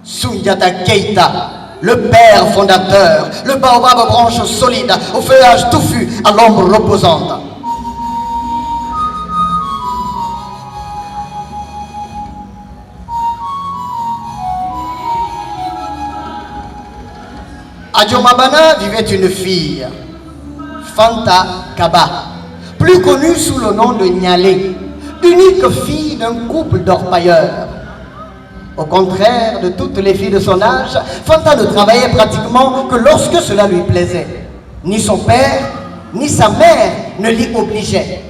Soundiata Keïta, le père fondateur, le baobab aux branches solides, au feuillage touffu, à l'ombre reposante. À Djomabana vivait une fille, Fanta Kaba, plus connue sous le nom de Nyalé, unique fille d'un couple d'orpailleurs. Au contraire de toutes les filles de son âge, Fanta ne travaillait pratiquement que lorsque cela lui plaisait. Ni son père, ni sa mère ne l'y obligeaient.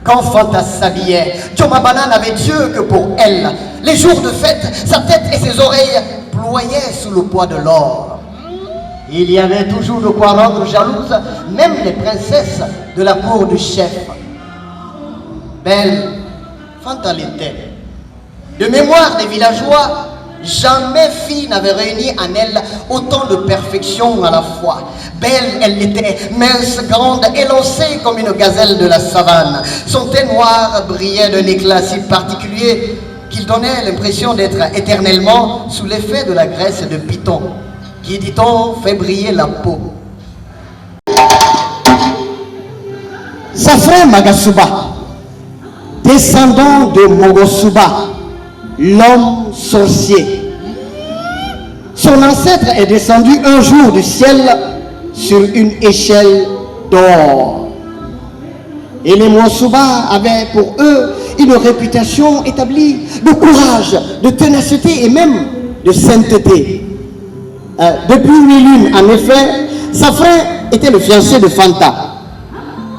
Quand Fanta s'habillait, Djomabana n'avait Dieu que pour elle. Les jours de fête, sa tête et ses oreilles ployaient sous le poids de l'or. Il y avait toujours de quoi rendre jalouse même les princesses de la cour du chef. Belle, Fanta l'était. De mémoire des villageois, jamais fille n'avait réuni en elle autant de perfection à la fois. Belle, elle l'était, mince, grande, élancée comme une gazelle de la savane. Son teint noir brillait d'un éclat si particulier qu'il donnait l'impression d'être éternellement sous l'effet de la graisse de python, qui, dit-on, fait briller la peau. Sa frère Magasuba, descendant de Mogosuba, l'homme sorcier. Son ancêtre est descendu un jour du ciel sur une échelle d'or. Et les Mogosuba avaient pour eux une réputation établie de courage, de ténacité et même de sainteté. Depuis 8 lunes, en effet, sa frère était le fiancé de Fanta.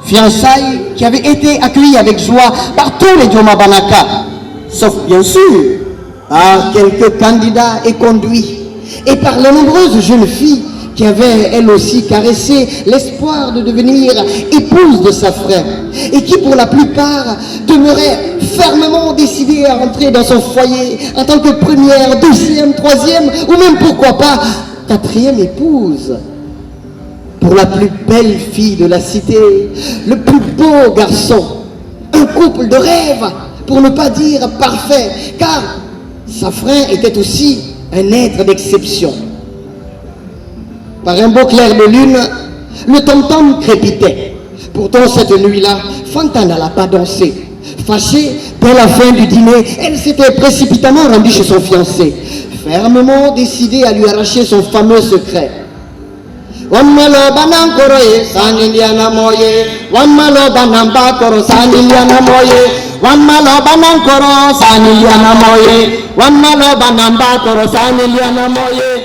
Fiançailles qui avait été accueillies avec joie par tous les Djomabanaka, sauf bien sûr par quelques candidats éconduits et par les nombreuses jeunes filles qui avaient elles aussi caressé l'espoir de devenir épouse de sa frère et qui pour la plupart demeuraient fermement décidées à rentrer dans son foyer en tant que première, deuxième, troisième ou même pourquoi pas quatrième épouse. Pour la plus belle fille de la cité, le plus beau garçon, un couple de rêve, pour ne pas dire parfait, car sa frère était aussi un être d'exception. Par un beau clair de lune, le tom-tom crépitait. Pourtant, cette nuit-là, Fanta n'alla pas danser. Fâchée, dès la fin du dîner, elle s'était précipitamment rendue chez son fiancé, fermement décidée à lui arracher son fameux secret. Wammalo banankoroye saniliana moye, wammalo banambakoro saniliana moye, wammalo banankoro saniliana moye, wammalo banambakoro saniliana moye.